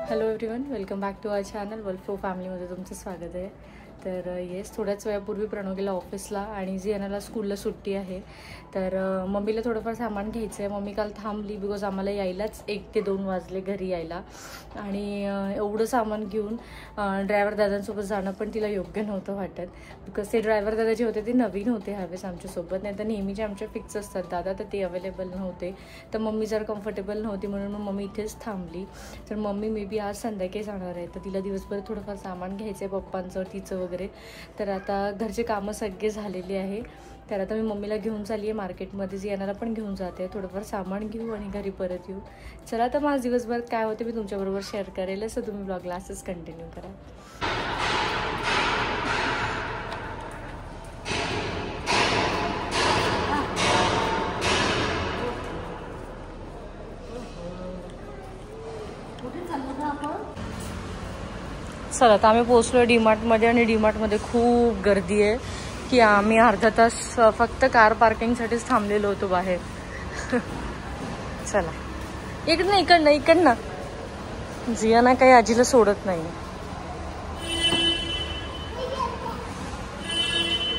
Hello everyone, welcome back to our channel वल्फो फॅमिलीमध्ये तुमचं स्वागत आहे. तर येस, थोड्याच वेळापूर्वी प्रणव गेला ऑफिसला आणि जियानाला स्कूलला सुट्टी आहे. तर मम्मीला थोडंफार सामान घ्यायचं आहे. मम्मी काल थांबली बिकॉज आम्हाला यायलाच 1 ते 2 वाजले घरी यायला. आणि एवढं सामान घेऊन ड्रायव्हर दादांसोबत जाणं पण तिला योग्य नव्हतं वाटत. बिकॉज ते ड्रायव्हर दादा जे होते ते नवीन होते ह्यावेळेस आमच्यासोबत. नाही तर नेहमीचे आमचे फिक्स असतात दादा, तर ते अवेलेबल नव्हते. तर मम्मी जर कम्फर्टेबल नव्हती म्हणून मग मम्मी इथेच थांबली. तर मम्मी मे बी आज संध्याकाळी जाणार आहे. तर तिला दिवसभर थोडंफार सामान घ्यायचं आहे पप्पांचं तिचं वगैरे. तर आता घरचे कामं सगळे झालेली आहे. तर आता मी मम्मीला घेऊन चालली आहे मार्केटमध्ये, जियानाला पण घेऊन जाते. थोडंफार सामान घेऊ आणि घरी परत येऊ. चला तर माझं दिवसभर काय होते मी तुमच्याबरोबर शेअर करेल. असं तुम्ही ब्लॉगला असंच कंटिन्यू करा. चला आता आम्ही पोहोचलो डीमार्टमध्ये आणि डीमार्टमध्ये खूप गर्दी आहे की आम्ही अर्धा तास फक्त कार पार्किंगसाठीच थांबलेलो होतो बाहेर. चला इकडनं जियाना काही आजीला सोडत नाही.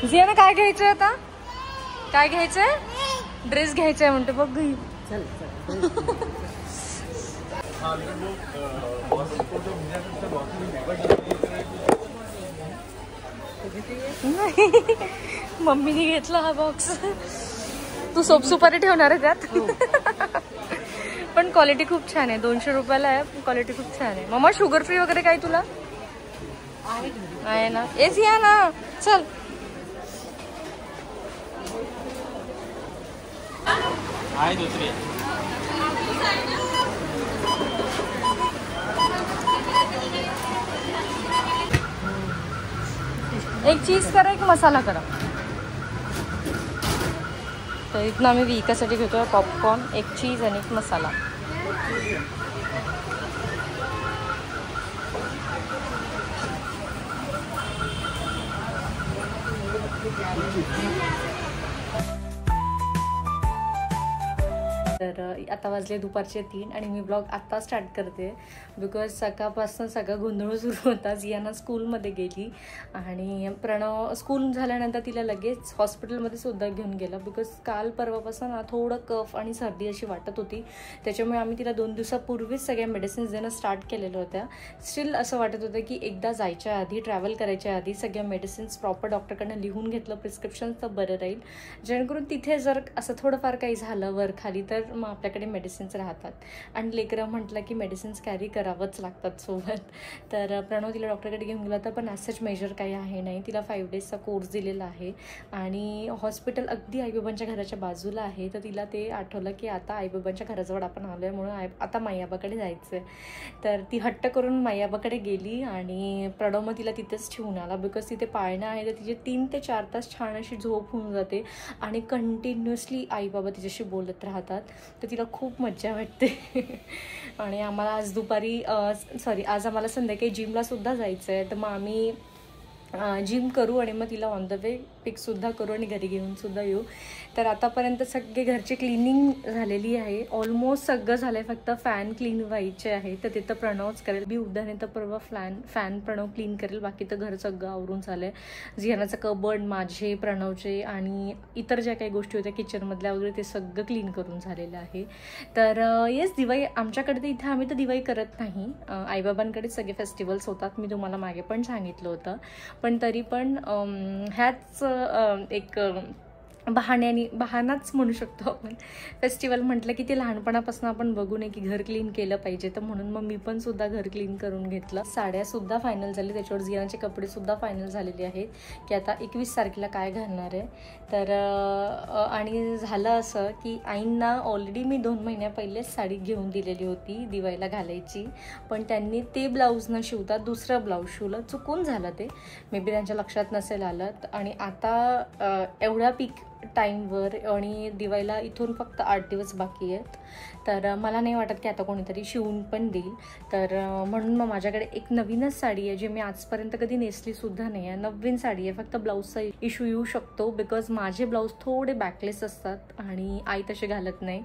जियाना काय घ्यायचंय आता? काय घ्यायचंय? ड्रेस घ्यायचाय म्हणते बघ घरी. चल मम्मीने घेतला हा बॉक्स. तू सोप सुपारी ठेवणार आहे त्यात? पण क्वालिटी खूप छान आहे. 200 रुपयाला आहे. क्वालिटी खूप छान आहे. मम्मा शुगर फ्री वगैरे काही तुला आहे ना? एस या ना. चल आहे दुसरी. एक चीज करा, एक मसाला करा. तर इथनं आम्ही विकासाठी घेतोय पॉपकॉर्न, एक चीज आणि एक मसाला. तर आता वाजले दुपारचे 3 आणि मी ब्लॉग आत्ता स्टार्ट करते बिकॉज सकाळपासून सगळा गोंधळ सुरू होता. जियाना स्कूलमध्ये गेली आणि प्रणव स्कूल झाल्यानंतर तिला लगेच हॉस्पिटलमध्ये सुद्धा घेऊन गेला बिकॉज काल परवापासून थोडं कफ आणि सर्दी अशी वाटत होती. त्याच्यामुळे आम्ही तिला 2 दिवसापूर्वीच सगळ्या मेडिसिन्स देणं स्टार्ट केलेल्या होत्या. स्टील असं वाटत होतं की एकदा जायच्या आधी, ट्रॅव्हल करायच्या आधी सगळ्या मेडिसिन्स प्रॉपर डॉक्टरकडनं लिहून घेतलं प्रिस्क्रिप्शन तर बरं राहील. जेणेकरून तिथे जर असं थोडंफार काही झालं वर खाली तर मग आपल्याकडे मेडिसिन्स राहतात. आणि लेकरं म्हटलं की मेडिसिन्स कॅरी करावंच लागतात सोबत. तर प्रणव तिला डॉक्टरकडे घेऊन गेला होता पण ॲज सच मेजर काही आहे नाही. तिला 5 डेजचा कोर्स दिलेला आहे आणि हॉस्पिटल अगदी आईबाबांच्या घराच्या बाजूला आहे. तर तिला ते आठवलं की आता आईबाबांच्या घराजवळ आपण आलो आहे म्हणून आता माईआबाकडे जायचं आहे. तर ती हट्ट करून माईआबाकडे गेली आणि प्रणव मग तिला तिथेच ठेवून आला बिकॉज तिथे पाळणं आहे. तर तिचे 3 ते 4 तास छान अशी झोप होऊन जाते आणि कंटिन्युअसली आईबाबा तिच्याशी बोलत राहतात. तर तिला खूप मज्जा वाटते. आणि आम्हाला आज आम्हाला संध्याकाळी जिमला सुद्धा जायचं आहे. तर मग आम्ही जिम करू आणि मग तिला ऑन द वे पिकसुद्धा करू आणि घरी घेऊन सुद्धा येऊ. तर आतापर्यंत सगळे घरची क्लिनिंग झालेली आहे. ऑलमोस्ट सगळं झालं आहे. फक्त फॅन क्लीन व्हायचे आहे तर ते तर प्रणवच करेल. मी उद्या नाही तर परवा फॅन प्रणव क्लीन करेल. बाकी तर घर सगळं आवरून झालं आहे. जियानाचं कबर्ड, माझे, प्रणवचे आणि इतर ज्या काही गोष्टी होत्या किचनमधल्या वगैरे ते सगळं क्लीन करून झालेलं आहे. तर येस, दिवाळी आमच्याकडे तर इथे आम्ही तर दिवाळी करत नाही. आईबाबांकडे सगळे फेस्टिवल्स होतात. मी तुम्हाला मागे पण सांगितलं होतं. पण तरी पण ह्याच एक बहानाच म्हणू शकतो आपण. फेस्टिवल म्हटलं की ते लहानपणापासून आपण बघू नये की घर क्लीन केलं पाहिजे. तर म्हणून मग मी पण सुद्धा घर क्लीन करून घेतलं. साड्यासुद्धा फायनल झाली, त्याच्यावर जियानाचे कपडेसुद्धा फायनल झालेले आहेत की आता 21 तारखेला काय घालणार आहे. तर आणि झालं असं की आईंना ऑलरेडी मी 2 महिन्या पहिलेच साडी घेऊन दिलेली होती दिवाळीला घालायची. पण त्यांनी ते ब्लाऊज न शिवता दुसरं ब्लाऊज शिवलं. चुकून झालं ते, मे बी त्यांच्या लक्षात नसेल आलं. आणि आता एवढ्या टाईमवर आणि दिवाळीला इथून फक्त 8 दिवस बाकी आहेत. तर मला नाही वाटत की आता कोणीतरी शिवून पण देईल. तर म्हणून मग माझ्याकडे एक नवीनच साडी आहे जी मी आजपर्यंत कधी नेसलीसुद्धा नाही आहे. नवीन साडी आहे, फक्त ब्लाऊजचा इश्यू येऊ शकतो बिकॉज माझे ब्लाऊज थोडे बॅकलेस असतात आणि आई तसे घालत नाही.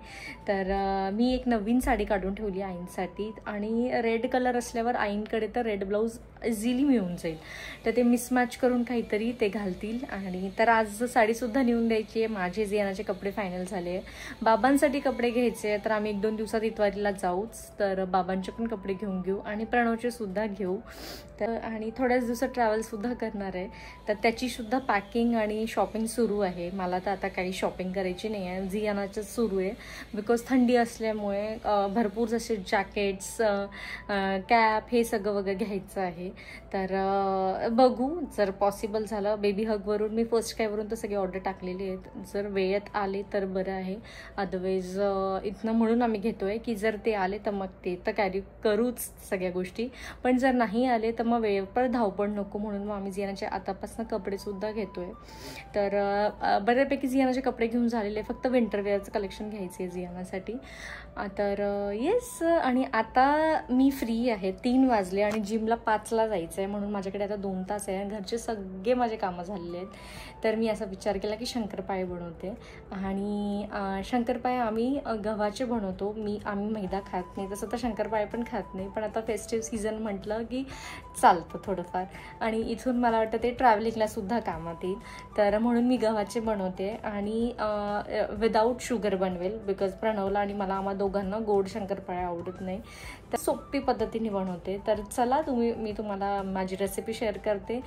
तर मी एक नवीन साडी काढून ठेवली आईंसाठी आणि रेड कलर असल्यावर आईंकडे तर रेड ब्लाऊज इझिली मिळून जाईल. तर ते मिसमॅच करून काहीतरी ते घालतील. आणि तर आज साडीसुद्धा नेऊन द्यायची आहे. माझे जियानाचे कपडे फायनल झाले आहे. बाबांसाठी कपडे घ्यायचे तर आम्ही 1-2 दिवसात इतवारीला जाऊच. तर बाबांचे पण कपडे घेऊन घेऊ आणि प्रणवचे सुद्धा घेऊ. तर आणि थोड्याच दिवसात ट्रॅव्हलसुद्धा करणार आहे. तर त्याचीसुद्धा पॅकिंग आणि शॉपिंग सुरू आहे. मला तर आता काही शॉपिंग करायची नाही आहे, जियानाचंच सुरू आहे बिकॉज थंडी असल्यामुळे भरपूर जसे जॅकेट्स, कॅप हे सगळं वगैरे घ्यायचं आहे. तर बघू जर पॉसिबल झालं. बेबी हगवरून मी फर्स्ट स्कायवरून तर सगळे ऑर्डर टाकलेले आहेत. जर वेळेत आले तर बरं आहे, अदरवाईज इथनं म्हणून आम्ही घेतो आहे की जर ते आले तर मग ते तर कॅरी करूच सगळ्या गोष्टी. पण जर नाही आले तर मग वेळेवर धावपळ नको म्हणून मग आम्ही जियानाचे आतापासून कपडेसुद्धा घेतो आहे. तर बऱ्यापैकी जियानाचे कपडे घेऊन झालेले, फक्त विंटरवेअरचं कलेक्शन घ्यायचं आहे जियानासाठी. तर येस. आणि आता मी फ्री आहे. 3 वाजले आणि जिमला 5ला जायचं आहे म्हणून माझ्याकडे आता 2 तास आहे. घरचे सगळे माझे कामं झालेले आहेत. तर मी असा विचार केला की शंकरपाळे बनवते. आणि शंकरपाळे आम्ही गव्हाचे बनवतो. आम्ही मैदा खात नाही, तसं तर शंकरपाळे पण खात नाही. पण आता फेस्टिव्ह सीझन म्हटलं की चालतं थोडंफार. आणि इथून मला वाटतं ते ट्रॅव्हलिंगलासुद्धा कामात येईल. तर म्हणून मी गव्हाचे बनवते आणि विदाऊट शुगर बनवेल बिकॉज प्रणवला आणि मला आम्हा दोघांना गोड शंकरपाळे आवडत नाही. तर सोपी पद्धतीने बनवते. तर चला मी तुम्हाला माझी रेसिपी शेअर करते.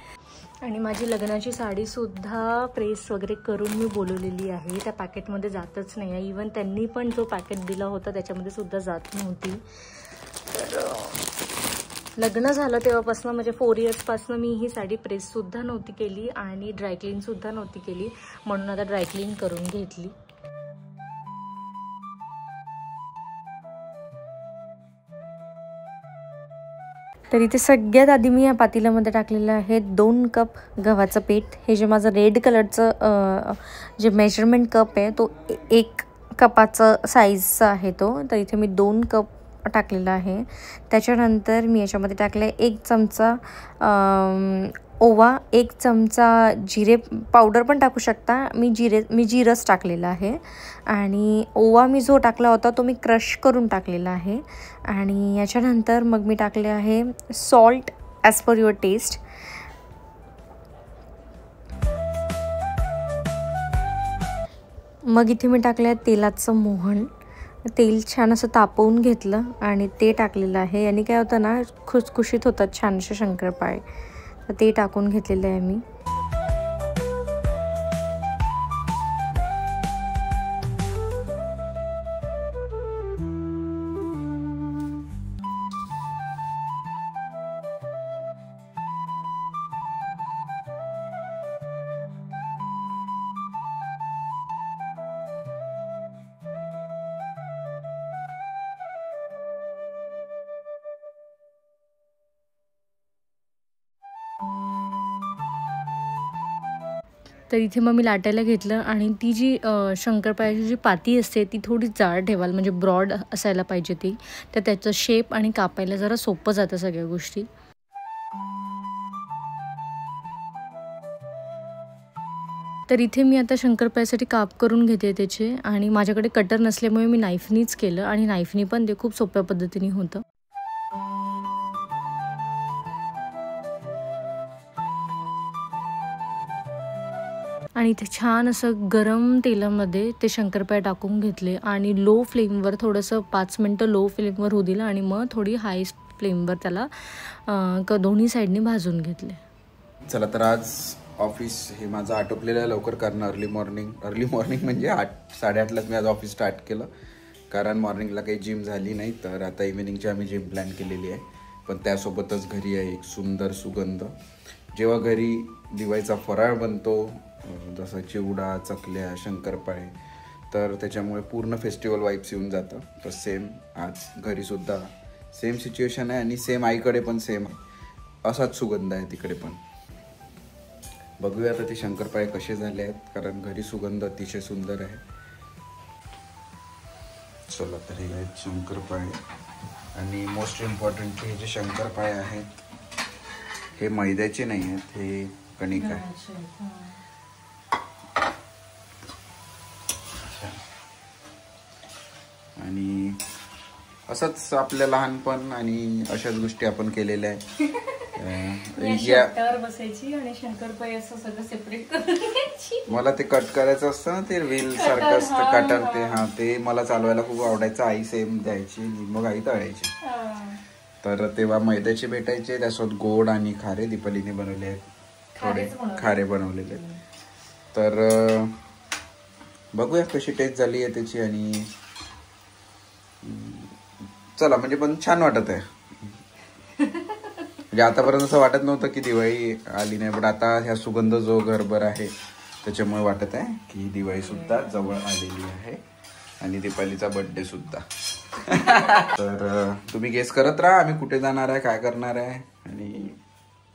आणि माझी लग्नाची साडीसुद्धा प्रेस वगैरे करून मी बोलवलेली आहे. त्या पॅकेटमध्ये जातच नाही आहे. इवन त्यांनी पण जो पॅकेट दिला होता त्याच्यामध्ये सुद्धा जात नव्हती. तर लग्न झालं तेव्हापासून म्हणजे 4 इयर्सपासून मी ही साडी प्रेससुद्धा नव्हती केली आणि ड्रायक्लीनसुद्धा नव्हती केली, म्हणून आता ड्रायक्लीन करून घेतली. तर इथे सगळ्यात आधी मी या पातेल्यामध्ये टाकलेलं आहे 2 कप गव्हाचं पीठ. हे जे माझं रेड कलरचं जे मेजरमेंट कप आहे तो 1 कपाचं साईजचा आहे तो. तर इथे मी 2 कप टाकलेला आहे. त्याच्यानंतर मी याच्यामध्ये टाकलं आहे 1 चमचा ओवा, 1 चमचा जिरे पावडर पण टाकू शकता. मी जिरंच टाकलेलं आहे. आणि ओवा मी जो टाकला होता तो मी क्रश करून टाकलेला आहे. आणि याच्यानंतर मग मी टाकले आहे salt as per your taste. मग इथे मी टाकलं आहे तेलाचं मोहन. तेल छान असं तापवून घेतलं आणि ते टाकलेलं आहे. याने काय होतं ना, खुसखुशीत होतात छानसे शंकरपाळे. तर ते टाकून घेतलेलं आहे मी. तर इथे मग मी लाटायला घेतलं आणि ती जी शंकरपाळ्याची जी पाती असते ती थोडी जाड ठेवाल, म्हणजे ब्रॉड असायला पाहिजे ती. तर त्याचं शेप आणि कापायला जरा सोपं जातं सगळ्या गोष्टी. तर इथे मी आता शंकरपाळ्यासाठी काप करून घेते त्याचे. आणि माझ्याकडे कटर नसल्यामुळे मी नाईफनीच केलं आणि नाईफनी पण ते खूप सोप्या पद्धतीने होतं. आणि इथे छान असं गरम तेलामध्ये ते शंकरपाळे टाकून घेतले आणि लो फ्लेमवर थोडंसं 5 मिनटं लो फ्लेमवर होऊ दिलं आणि मग थोडी हाय फ्लेमवर त्याला दोन्ही साईडनी भाजून घेतले. चला, तर आज ऑफिस हे माझं आटोपलेलं आहे लवकर, कारण अर्ली मॉर्निंग म्हणजे 8-8:30लाच मी आज ऑफिस स्टार्ट केलं, कारण मॉर्निंगला काही जिम झाली नाही. तर आता इव्हिनिंगची आम्ही जिम प्लॅन केलेली आहे. पण त्यासोबतच घरी आहे एक सुंदर सुगंध. जेव्हा घरी दिवाळीचा फराळ बनतो, जसं चिवडा, चकल्या, शंकरपाळे, तर त्याच्यामुळे पूर्ण फेस्टिवल वाईब्स येऊन जातं. तर सेम आज घरीसुद्धा सेम सिच्युएशन आहे आणि सेम आईकडे पण सेम असाच सुगंध आहे तिकडे पण. बघूया आता ते शंकरपाळे कसे झाले आहेत, कारण घरी सुगंध अतिशय सुंदर आहे. चला तर हे आहेत शंकरपाळे. आणि मोस्ट इम्पॉर्टंट हे जे शंकरपाळे आहेत हे मैद्याचे नाही आहेत, हे कणिक आहे. आणि असंच आपलं लहानपण आणि अशाच गोष्टी आपण केलेल्या आहेत. बसायची आणि शंकरपाळे असं सगळं सेपरेट करून घ्यायची. मला ते कट करायचं असतं ना, ते व्हील सारखं असतं कटर, ते ते मला चालवायला खूप आवडायचं. आई सेम द्यायची, मग आई तळायची. तर तेव्हा मैद्याचे भेटायचे, त्यासोबत गोड आणि खारे दीपालीने बनवले आहेत, थोडे खारे बनवलेले आहेत. तर बघूया कशी टेस्ट झाली आहे त्याची. आणि चला म्हणजे पण छान वाटत आहे. म्हणजे आतापर्यंत असं वाटत नव्हतं की दिवाळी आली नाही, पण आता ह्या सुगंध जो घरभर आहे त्याच्यामुळे वाटत आहे की दिवाळी सुद्धा जवळ आलेली आहे आणि दीपालीचा बर्थडे सुद्धा. तर तुम्ही गेस करत राहा आम्ही कुठे जाणार आहे, काय करणार आहे आणि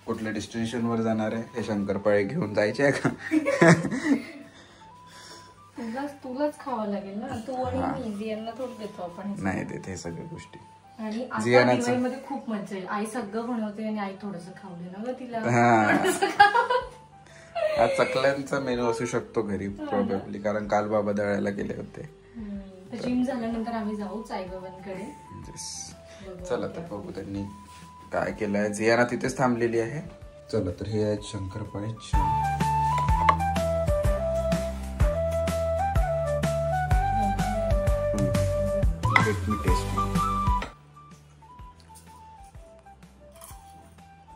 कुठल्या डेस्टिनेशन वर जाणार आहे. हे शंकरपाळे घेऊन जायचे आहे का? तुलाच खावं लागेल ना, तू आणि मी यांना थोडं देतो आपण. नाही देत हे सगळ्या गोष्टी. आणि आता दिवाळीमध्ये खूप मजा येईल. आई सगळं बनवते आणि आई थोडंसं खावले ना ग तिला. हा चकल्यांचा मेनू असू शकतो घरी प्रोबेबली, कारण काल बाबा दळायला गेले होते. जिम झाल्यानंतर आम्ही जाऊच आई बाबांकडे. चला तर बघू त्यांनी काय केलंय. जियाना तिथेच थांबलेली आहे. चला तर हे आहेत शंकरपाळे.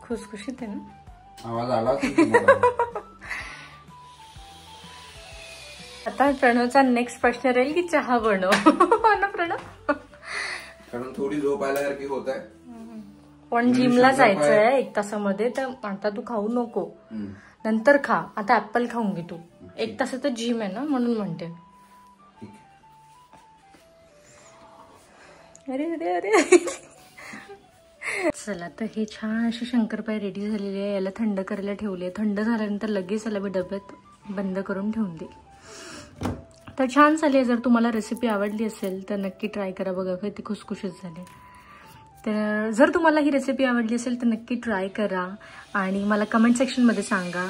खुसखुशीत आहे ना, आवाज आला. आता प्रणवचा नेक्स्ट प्रश्न राहील की चहा बनव. ना प्रणव, कारण थोडी झोप आल्यासारखी होत आहे. पण जिमला जायचंय 1 तासामध्ये, तर आता तू खाऊ नको, नंतर खा. आता ऍपल खाऊन घे तू. 1 तासाचं जिम आहे ना, म्हणून म्हणते. अरे अरे अरे. चला तर हे छान असे शंकरपाळे रेडी झालेले आहे. याला थंड करायला ठेवले. थंड झाल्यानंतर लगेच याला मी डब्यात बंद करून ठेवून दे. तर छान झाले. जर तुम्हाला रेसिपी आवडली असेल तर नक्की ट्राय करा. बघा किती खुसखुशीत झाले. तर जर तुम्हाला ही रेसिपी आवडली असेल तर नक्की ट्राय करा आणि मला कमेंट सेक्शनमध्ये सांगा.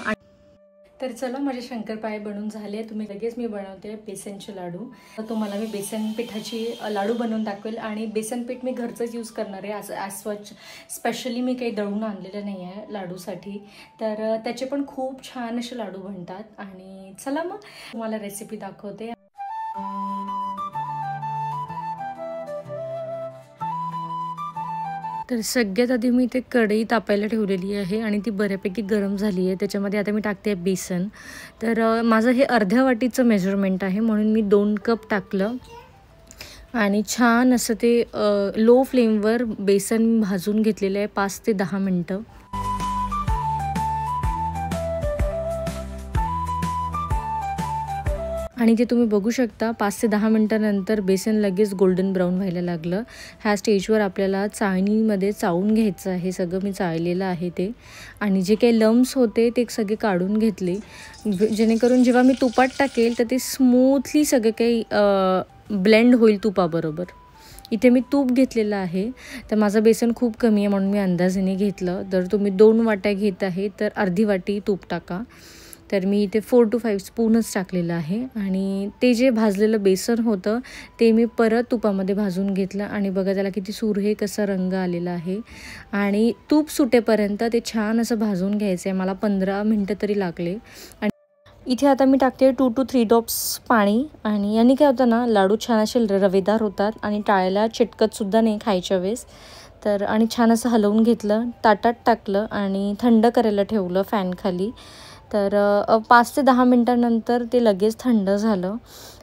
तर चला माझे शंकरपाळे बनवून झाले. तुम्ही लगेच मी बनवते बेसनचे लाडू. तर तुम्हाला मी बेसन पिठाची लाडू बनवून दाखवेल. आणि बेसन पीठ मी घरचंच यूज करणार आहे. ॲज सच स्पेशली मी काही दळून आणलेलं नाही आहे लाडूसाठी. तर त्याचे पण खूप छान असे लाडू बनतात. आणि चला मग तुम्हाला रेसिपी दाखवते. तर सगळ्यात आधी मी ते कढई तापायला ठेवलेली आहे आणि ती बऱ्यापैकी गरम झाली आहे. त्याच्यामध्ये आता मी टाकते बेसन. तर माझं हे अर्ध्या वाटीचं मेजरमेंट आहे, म्हणून मी 2 कप टाकलं. आणि छान असं ते लो फ्लेमवर बेसन भाजून घेतलेलं आहे 5 ते 10 मिनटं. आणि ते तुम्ही बघू शकता 5 ते 10 मिनटानंतर बेसन लगेच गोल्डन ब्राऊन व्हायला लागलं. ह्या स्टेजवर आपल्याला चाळणीमध्ये चाळून घ्यायचं आहे. सगळं मी चाळलेलं आहे ते. आणि जे काही लम्स होते ते सगळे काढून घेतले, जेणेकरून जेव्हा मी तुपात टाकेल तर ते स्मूथली सगळं काही ब्लेंड होईल तुपाबरोबर. इथे मी तूप घेतलेलं आहे. तर माझं बेसन खूप कमी आहे म्हणून मी अंदाजाने घेतलं. जर तुम्ही 2 वाट्या घेत आहे तर अर्धी वाटी तूप टाका. तर मी इथे 4 to 5 स्पूनच टाकलेलं आहे. आणि ते जे भाजलेलं बेसन होतं ते मी परत तुपामध्ये भाजून घेतलं. आणि बघा त्याला किती सुरेख असा रंग आलेला आहे. आणि तूप सुटेपर्यंत ते छान असं भाजून घ्यायचं आहे. मला 15 मिनटं तरी लागले. आणि इथे आता मी टाकते 2 to 3 ड्रॉप्स पाणी. आणि यांनी काय होतं ना, लाडू छान असे रवेदार होतात आणि टाळ्याला चिटकतसुद्धा नाही खायच्या वेळेस. तर आणि छान असं हलवून घेतलं, ताटात टाकलं आणि थंड करायला ठेवलं फॅनखाली. तर 5 ते 10 मिनटानंतर ते लगेच थंड झालं.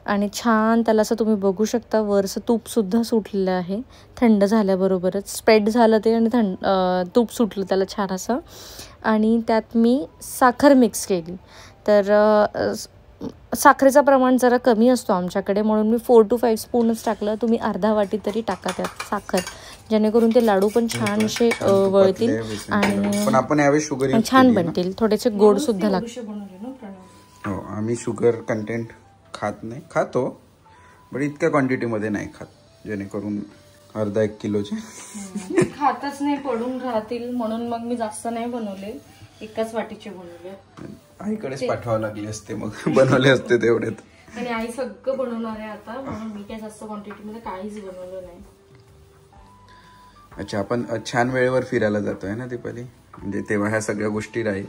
आणि छान त्याला असं तुम्ही बघू शकता वरचं तूपसुद्धा सुटलेलं आहे. थंड झाल्याबरोबरच स्प्रेड झालं ते आणि तूप सुटलं त्याला छान असं. आणि त्यात मी साखर मिक्स केली. तर साखरेचं प्रमाण जरा कमी असतो आमच्याकडे, म्हणून मी 4 to 5 स्पूनच टाकलं. तुम्ही अर्धा वाटी तरी टाका त्यात साखर. जेणेकरून ते लाडू पण छान असे वळतील आणि पण आपण यावेळी शुगर छान बनतील, थोडेसे गोड सुद्धा लागतील. हो, आम्ही शुगर कंटेंट खात नाही, खातो पण इतक्या क्वांटिटीमध्ये नाही खात, जेणेकरून अर्धा 1 किलोचे खातच नाही, पडून राहतील म्हणून मग मी जास्त नाही बनवले, एकाच वाटीचे बनवले. आईकडेच पाठवावं लागले असते मग बनवले असते तेवढे. आणि आई सगळं बनवणार आहे आता, म्हणून मी काय जास्त क्वांटिटीमध्ये काहीच बनवलं नाही. अच्छा, आपण छान वेळेवर फिरायला जातोय ना दीपाली, म्हणजे तेव्हा ह्या सगळ्या गोष्टी राहील,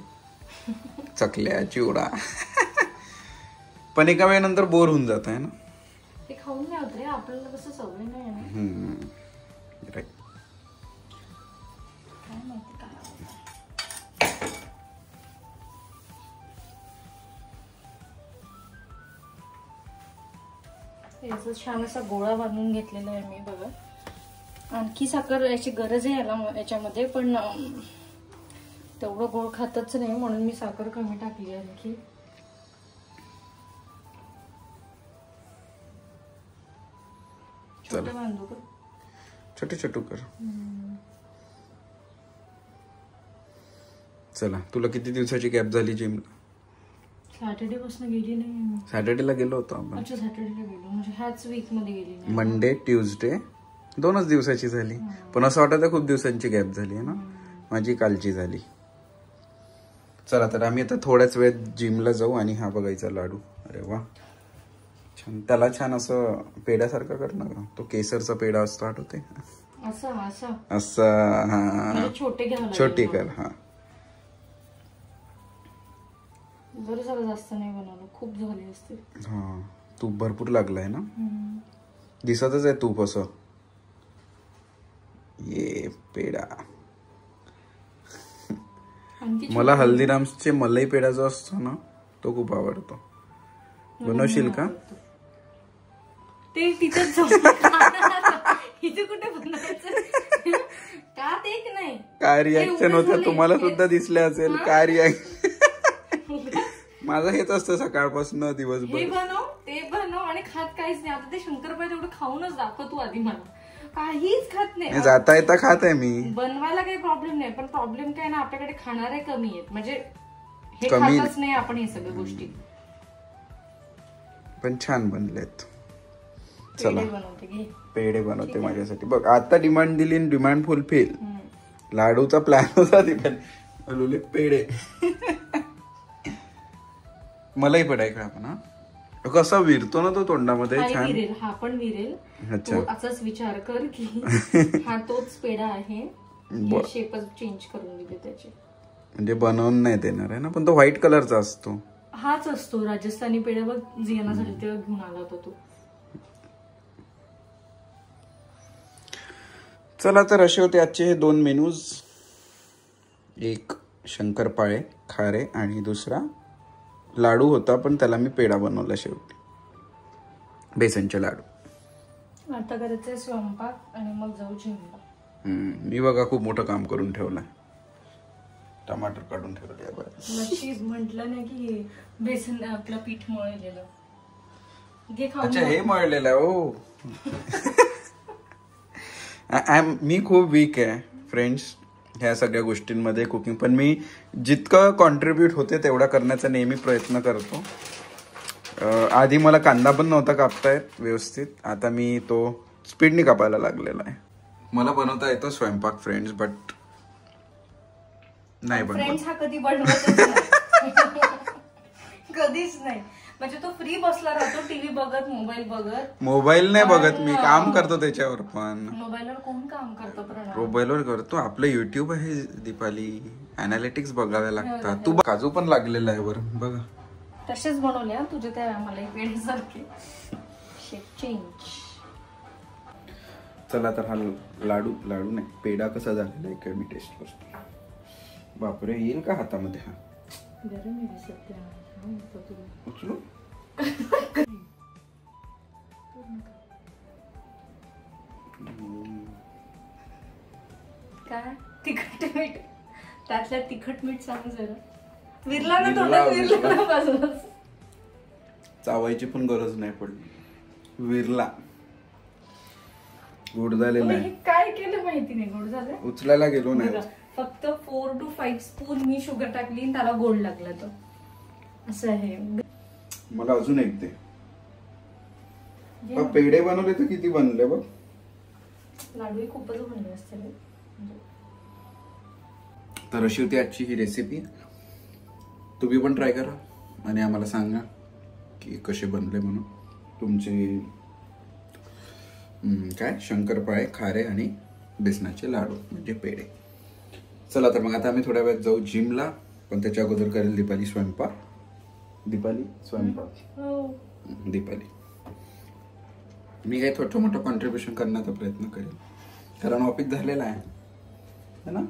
चकल्या चिवडा पण एका वेळेनंतर बोर होऊन जात आहे ना, ते खाऊन नाही होत रे आपल्याला, कसं सवय नाही आहे. राईट. काय माहिती काय याचा छान असा गोळा बांधून घेतलेला आहे मी बघा. आणखी साखर याची गरज आहे याच्यामध्ये, पण तेवढं गोड खातच नाही म्हणून मी साखर कमी टाकली आणखी. छोटे बांधू का? छोटे छोटे कर. चला, तुला किती दिवसाची गॅप झाली जिमला? सॅटर्डे पासून गेली नाही. सॅटर्डेला गेलो होतो आपण. अच्छा, सॅटर्डेला गेलो, म्हणजे ह्याच वीक मध्ये गेली नाही. मंडे ट्यूजडे 2च दिवसाची झाली, पण असं वाटतं खूप दिवसांची गॅप झाली आहे ना. माझी कालची झाली. चला तर आम्ही आता थोड्याच वेळ जिमला जाऊ आणि हा बघायचा लाडू. अरे वा, छान. त्याला छान असं पेड्यासारखं कर ना, तो केसरचा पेढा असतो, आठवते? असं हा, छोटे कर. हा, बरं झालं जास्त नाही बनवलं, खूप झाले असते. हा, तूप भरपूर लागलाय ना, दिसतच आहे तूप असं. ये पेढा, मला हल्दीराम्सचे मलाई पेढा जो असतो ना तो खूप आवडतो. बनवशील का? ते तिथेच इथे कुठे बनवायचं का? ते नाही काय रिॲक्शन होतं तुम्हाला सुद्धा दिसले असेल. काय रिॲक्शन माझं हेच असतं सकाळपासून दिवसभर, हे बनव ते बनव आणि खात काहीच नाही. आता ते शंकरपाळी तेवढं खाऊनच दाखव तू आधी, मला काहीच खात नाही. जाता येता खात आहे मी, बनवायला काही प्रॉब्लेम नाही, पण प्रॉब्लेम काय ना, आपल्याकडे खाणारे कमी आहेत, म्हणजे हे खातच नाही आपण हे सगळ्या गोष्टी. पण छान बनलेत. चला पेढे बनवते माझ्यासाठी. बघ आता डिमांड दिली, डिमांड फुलफिल. लाडूचा प्लॅन होता तिकडे पेढे. मलाही पेढा का आपण? हा कसा विरतो ना तो तोंडामध्ये, छान. हा पण विरेल. अच्छा, असाच विचार कर की हा तोच पेढा आहे, शेपच चेंज करून दिले त्याचे. म्हणजे बनवून नाही देणार आहे ना, पण तो व्हाईट कलरचा असतो. हाच असतो राजस्थानी पेढा, बघ जियानासाठी तेव्हा घेऊन आला होता तो. चला तर असे होते आजचे हे 2 मेनूज. एक शंकरपाळे खारे आणि दुसरा लाडू होता, पण त्याला मी पेढा बनवला शेवटी, बेसनचे लाडू. आता करायचंय स्वयंपाक आणि मग जाऊ जिमला. मी बघा खूप मोठं काम करून ठेवलंय. टमाटर काढून ठेवले. नशीब म्हटलं नाही की बेसन आपलं पीठ मळलेलं. अच्छा, हे मळलेलं आहे. ओ मी खूप वीक आहे फ्रेंड्स ह्या सगळ्या गोष्टींमध्ये, कुकिंग. पण मी जितकं कॉन्ट्रीब्यूट होते तेवढा करण्याचा नेहमी प्रयत्न करतो. आधी मला कांदा पण नव्हता कापता येत व्यवस्थित, आता मी तो स्पीडनी कापायला लागलेला आहे. मला बनवता येतो स्वयंपाक फ्रेंड्स, बट नाही फ्रेंड्स हा कधी बनवतच नाही कधीच नाही. म्हणजे तो फ्री बसला राहतो टीव्ही बघत, मोबाईल बघत. मोबाईल नाही बघत मी, काम करतो त्याच्यावर. पण मोबाईलवर कोण काम करतो? मोबाईलवर करतो. आपलं युट्यूब आहे दीपाली, अनालिटिक्स बघाव्या लागतात. तू काजू पण लागलेला आहे वर बघा. तसेच बनवले तुझे त्या मला पेढ्यासारखे. चेंज. चला तर हा लाडू नाही पेढा कसा झालेला आहे काय मी टेस्ट करतो. बापरे, येईल का हातामध्ये? हा उचलू काय तिखट मीठ, त्यातल्या तिखट मीठ सांग जरा. विरला ना तोंडात, चावायची पण गरज नाही पडली, विरला. गोड झालेलं आहे. काय केलं माहिती नाही, गोड झालं. उचलायला गेलो नाही. फक्त 4 to 5 स्पून मी शुगर टाकली आणि त्याला गोड लागला. तो असं आहे. मला अजून एक दे. पेढे बनवले तर किती बनले बघ. लाडू खूपच बनले असते. तर अशी होती आजची ही रेसिपी. तुम्ही पण ट्राय करा आणि आम्हाला सांगा की कसे बनले म्हणून. तुमचे काय शंकरपाळे, खारे आणि बेसनाचे लाडू म्हणजे पेढे. चला तर मग आता आम्ही थोड्या वेळात जाऊ जिमला, पण त्याच्या अगोदर करेल दीपाली स्वयंपाक. दीपाली मी काही छोटं मोठं कॉन्ट्रीब्युशन करण्याचा प्रयत्न करेल, कारण ऑफिस झालेला आहे ना.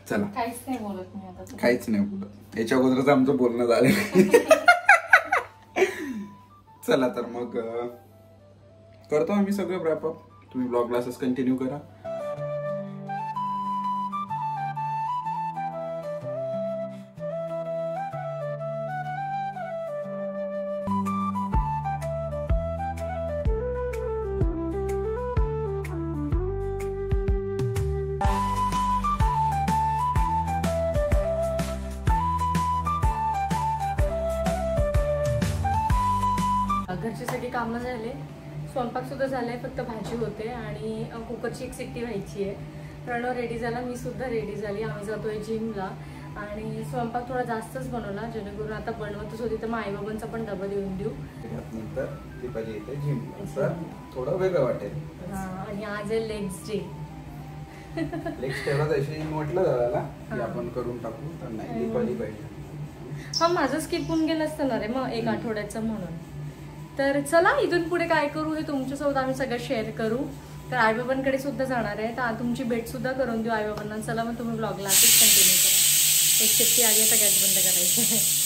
चला काहीच नाही बोलत मी आता. काहीच नाही बोलत. याच्या अगोदरच आमचं बोलणं झालं. चला तर मग करतो आम्ही सगळं रॅपअप. तुम्ही ब्लॉग क्लासेस कंटिन्यू करा. घरचे सगळे कामं झाले, स्वयंपाक सुद्धा झालाय, फक्त भाजी होते आणि कुकरची एक सिट्टी व्हायची आहे. प्रणव रेडी झाला, मी सुद्धा रेडी झाली. आम्ही जातोय जिमला आणि स्वयंपाक थोडा जास्तच बनवला, जेणेकरून आता बनवतच होती तर मग आईबाबांचा पण डबा देऊन देऊ. नंतर दीपाली येते जिमला, थोडं वेगळं वाटेल. आणि आज आहे लेग्स डे. लेग्स तेवढा तशी म्हटलं दादाला की आपण करून टाकू, तर नाही दीपाली पाहिजे. हा माझं स्किप होऊन गेलं असतं ना रे मग एक आठवड्याचं म्हणून. तर चला इथून पुढे काय करू हे तुमच्यासोबत आम्ही सगळं शेअर करू. तर आईबाबांकडे सुद्धा जाणार आहे, तर तुमची भेट सुद्धा करून देऊ आईबाबांना. चला मग तुम्ही ब्लॉगला असंच कंटिन्यू करा. एक शेट्टी आली, आता गॅस बंद करायचं.